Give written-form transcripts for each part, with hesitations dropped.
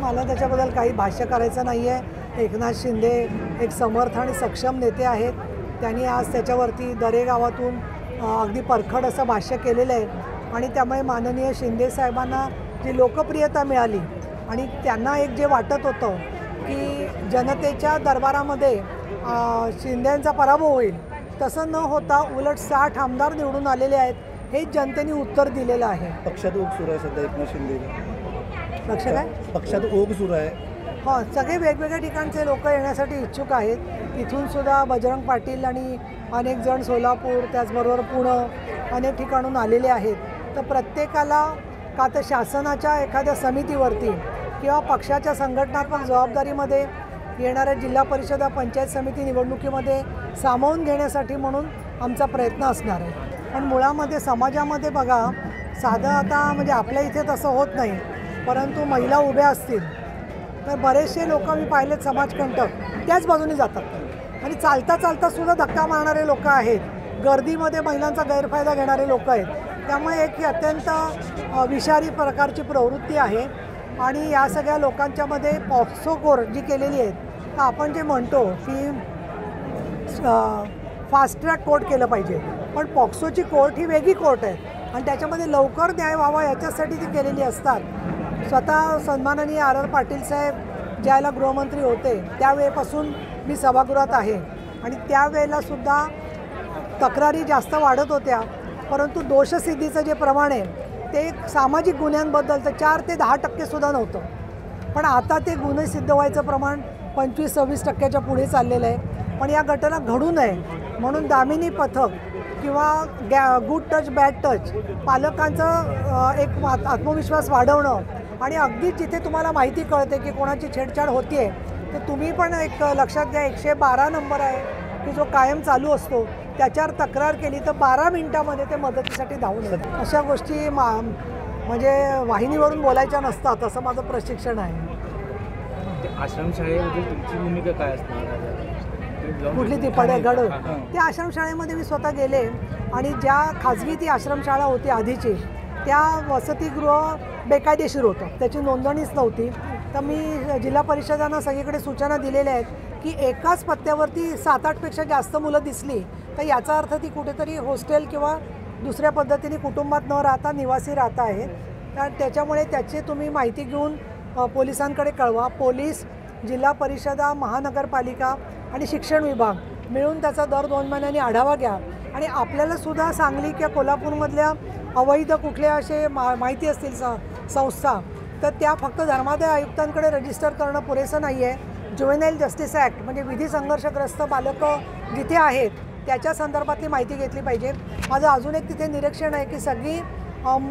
मला त्याच्याबद्दल काही भाष्य करायचं नाही आहे. एकनाथ शिंदे एक समर्थ आणि सक्षम नेते आहेत. त्यांनी आज त्याच्यावरती दरेगावातून अगदी परखड असं भाष्य केलेलं आहे आणि त्यामुळे माननीय शिंदे साहेबांना जी लोकप्रियता मिळाली आणि त्यांना एक जे वाटत होतं की जनतेच्या दरबारामध्ये शिंदेंचा पराभव होईल, तसं न होता उलट 60 आमदार निवडून आलेले आहेत. हे जनतेने उत्तर दिलेलं आहे. पक्षात ओघ सुरू आहे सध्या एकनाथ शिंदे लक्ष काय पक्षात ओघ सुरू आहे. हो, सगळे वेगवेगळ्या ठिकाणचे लोक येण्यासाठी इच्छुक आहेत. इथून सुद्धा बजरंग पाटील आणि अनेक जण सोलापूर, त्याचबरोबर पुणे अनेक ठिकाणून आलेले आहेत. तर प्रत्येकाला का तर शासनाच्या एखाद्या समितीवरती किंवा पक्षाच्या संघटनात्मक जबाबदारीमध्ये येणाऱ्या जिल्हा परिषद पंचायत समिती निवडणुकीमध्ये सामावून घेण्यासाठी म्हणून आमचा प्रयत्न असणार आहे. पण मुळामध्ये समाजामध्ये बघा, साधं आता म्हणजे आपल्या इथे तसं होत नाही, परंतु महिला उभ्या असतील तर बरेचसे लोक मी पाहिलेत समाजकंटक त्याच बाजूने जातात आणि चालता चालता सुद्धा धक्का मारणारे लोक आहेत. गर्दीमध्ये महिलांचा गैरफायदा घेणारे लोक आहेत. त्यामुळे एक अत्यंत विषारी प्रकारची प्रवृत्ती आहे आणि या सगळ्या लोकांच्यामध्ये पॉक्सो कोर्ट जी केलेली आहेत, तर आपण जे म्हणतो की फास्ट ट्रॅक कोर्ट केलं पाहिजे, पण पॉक्सोची कोर्ट ही वेगळी कोर्ट आहे आणि त्याच्यामध्ये लवकर न्याय व्हावा याच्यासाठी ती केलेली असतात. स्वतः सन्माननीय आर पाटील साहेब ज्यावेळेला गृहमंत्री होते त्यावेळेपासून मी सभागृहात आहे आणि त्यावेळेलासुद्धा तक्रारी जास्त वाढत होत्या, परंतु दोषसिद्धीचं जे प्रमाण आहे ते सामाजिक गुन्ह्यांबद्दल तर 4 ते 10% सुद्धा नव्हतं. पण आता ते गुन्हे सिद्ध व्हायचं प्रमाण 25-26% पुढे चाललेलं आहे. पण या घटना घडू नये म्हणून दामिनी पथक किंवा गुड टच बॅड टच पालकांचं एक आत्मविश्वास वाढवणं आणि अगदी जिथे तुम्हाला माहिती कळते की कोणाची छेडछाड होती आहे, तर तुम्ही पण एक लक्षात घ्या, 112 नंबर आहे की जो कायम चालू असतो, त्याच्यावर तक्रार केली तर 12 मिनिटामध्ये ते मदतीसाठी धावून येतात. अशा गोष्टी म्हणजे वाहिनीवरून बोलायच्या नसतात, असं माझं प्रशिक्षण आहे. आश्रमशाळेमध्ये तुमची भूमिका काय असणार? कुठली ती पडेगड? त्या आश्रमशाळेमध्ये मी स्वतः गेले आणि ज्या खाजगी ती आश्रमशाळा होती आधीची, त्या वसतिगृह बेकायदेशीर होतं, त्याची नोंदणीच नव्हती. तर मी जिल्हा परिषदांना सगळीकडे सूचना दिलेल्या आहेत की एकाच पत्त्यावरती 7-8 पेक्षा जास्त मुलं दिसली तर याचा अर्थ ती कुठेतरी हॉस्टेल किंवा दुसऱ्या पद्धतीने कुटुंबात न राहता निवासी राहता आहेत. तर त्याच्यामुळे त्याची तुम्ही माहिती घेऊन पोलिसांकडे कळवा. पोलीस, जिल्हा परिषदा, महानगरपालिका आणि शिक्षण विभाग मिळून त्याचा दर 2 महिन्यांनी आढावा घ्या आणि आपल्यालासुद्धा सांगली किंवा कोल्हापूरमधल्या अवैध कुठल्या असे माहिती असतील संस्था, तर त्या फक्त धर्मादाय आयुक्तांकडे रजिस्टर करणं पुरेसं नाही आहे. ज्युव्हेनाईल जस्टिस ॲक्ट म्हणजे विधी संघर्षग्रस्त बालकं जिथे आहेत त्याच्या संदर्भातली माहिती घेतली पाहिजे. माझं अजून एक तिथे निरीक्षण आहे की सगळी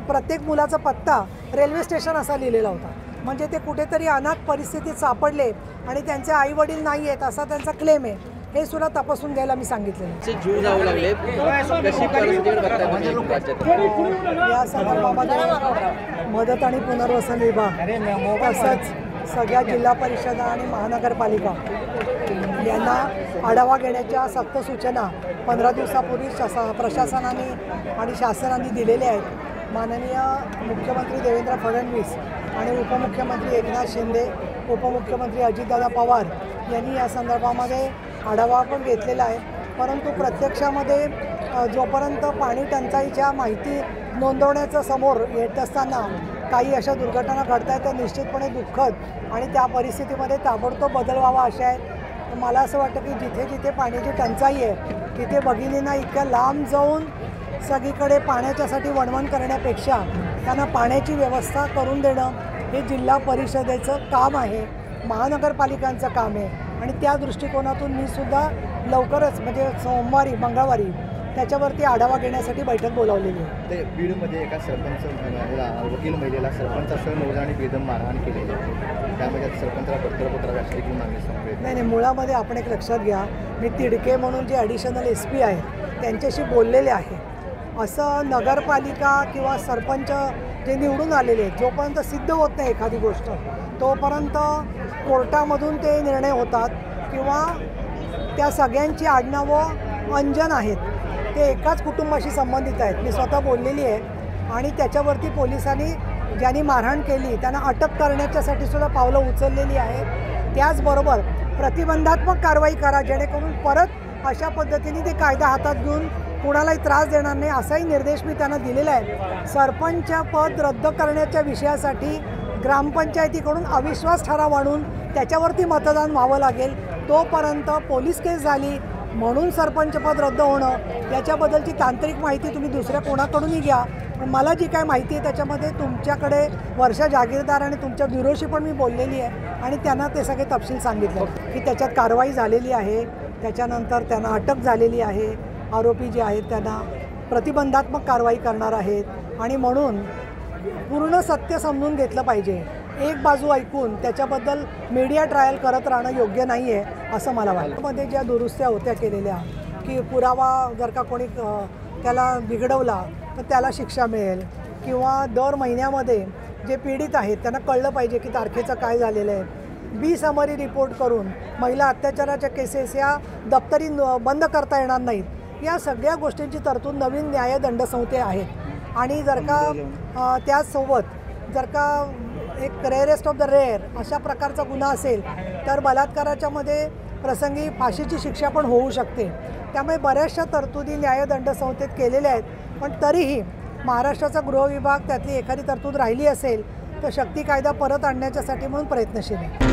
प्रत्येक मुलाचा पत्ता रेल्वे स्टेशन असा लिहिलेला होता, म्हणजे ते कुठेतरी अनाथ परिस्थितीत सापडले आणि त्यांचे आईवडील नाही आहेत असा त्यांचा क्लेम आहे. हे सुद्धा तपासून घ्यायला मी सांगितलेलं. या संदर्भामध्ये मदत आणि पुनर्वसन विभाग तसंच सगळ्या जिल्हा परिषदा आणि महानगरपालिका यांना आढावा घेण्याच्या सक्त सूचना 15 दिवसापूर्वी प्रशासनाने आणि शासनाने दिलेल्या आहेत. माननीय मुख्यमंत्री देवेंद्र फडणवीस आणि उपमुख्यमंत्री एकनाथ शिंदे, उपमुख्यमंत्री अजितदादा पवार यांनी या संदर्भामध्ये आढावा पण घेतलेला आहे. परंतु प्रत्यक्षामध्ये जोपर्यंत पाणी टंचाईच्या माहिती नोंदवण्याचं समोर येत असताना काही अशा दुर्घटना घडत आहेत, तर निश्चितपणे दुःखद आणि त्या परिस्थितीमध्ये ताबडतोब बदल व्हावा अशा आहेत. मला असं वाटतं की जिथे जिथे पाण्याची टंचाई आहे तिथे भगिनींना इतक्या लांब जाऊन सगळीकडे पाण्याच्यासाठी वणवण करण्यापेक्षा त्यांना पाण्याची व्यवस्था करून देणं हे जिल्हा परिषदेचं काम आहे, महानगरपालिकांचं काम आहे आणि त्या दृष्टिकोनातून मी सुद्धा लवकरच म्हणजे सोमवारी मंगळवारी त्याच्यावरती आढावा घेण्यासाठी बैठक बोलावलेली आहे. ते बीडमध्ये एका सरपंच वकील महिलेला सरपंचासह 9 जणांनी बेदम मारहाण केलेली आहे, त्यामध्ये सरपंचाला पत्र अशी देखील मागणी सांगते. नाही, मुळामध्ये आपण एक लक्षात घ्या, मी तिडके म्हणून जे ॲडिशनल SP आहेत त्यांच्याशी बोललेले आहे. असं नगरपालिका किंवा सरपंच जे निवडून आलेले आहेत, जोपर्यंत सिद्ध होत नाही एखादी गोष्ट तोपर्यंत कोर्टामधून ते निर्णय होतात किंवा त्या सगळ्यांची आडनावं अंजन आहेत, ते एकाच कुटुंबाशी संबंधित आहेत. मी स्वतः बोललेली आहे आणि त्याच्यावरती पोलिसांनी ज्यांनी मारहाण केली त्यांना अटक करण्याच्यासाठी सुद्धा पावलं उचललेली आहेत. त्याचबरोबर प्रतिबंधात्मक कारवाई करा, जेणेकरून परत अशा पद्धतीने ते कायदा हातात घेऊन कोणालाही त्रास देणार नाही, असाही निर्देश मी त्यांना दिलेला आहे. सरपंच पद रद्द करण्याच्या विषयासाठी ग्रामपंचायतीकडून अविश्वास ठराव आणून त्याच्यावरती मतदान व्हावं लागेल. तोपर्यंत पोलीस केस झाली म्हणून सरपंचपद रद्द होणं याच्याबद्दलची तांत्रिक माहिती तुम्ही दुसऱ्या कोणाकडूनही घ्या. पण मला जी काय माहिती आहे त्याच्यामध्ये तुमच्याकडे वर्षा जागीरदार आणि तुमच्या ब्युरोशी पण मी बोललेली आहे आणि त्यांना ते सगळे तपशील सांगितले की त्याच्यात कारवाई झालेली आहे, त्याच्यानंतर त्यांना अटक झालेली आहे, आरोपी जे आहेत त्यांना प्रतिबंधात्मक कारवाई करणार आहेत आणि म्हणून पूर्ण सत्य समजून घेतलं पाहिजे. एक बाजू ऐकून त्याच्याबद्दल मीडिया ट्रायल करत राहणं योग्य नाही आहे असं मला वाटतं. मध्ये ज्या दुरुस्त्या होत्या केलेल्या की पुरावा जर का कोणी त्याला बिघडवला तर त्याला शिक्षा मिळेल किंवा दर महिन्यामध्ये जे पीडित आहेत त्यांना कळलं पाहिजे की तारखेचं काय झालेलं आहे. बी समरी रिपोर्ट करून महिला अत्याचाराच्या केसेस या दप्तरी बंद करता येणार नाहीत. या सगळ्या गोष्टींची तरतूद नवीन न्यायदंड संहिते आहेत आणि जर का त्याचसोबत जर का एक रेअरेस्ट ऑफ द रेअर अशा प्रकारचा गुन्हा असेल तर बलात्काराच्या मध्ये प्रसंगी फाशीची शिक्षा पण होऊ शकते. त्यामुळे बऱ्याचशा तरतुदी न्यायदंड संहितेत केलेल्या आहेत. पण तरीही महाराष्ट्राचा गृह विभाग त्यातली एखादी तरतूद राहिली असेल तर शक्ती कायदा परत आणण्याच्यासाठी म्हणून प्रयत्नशील आहे.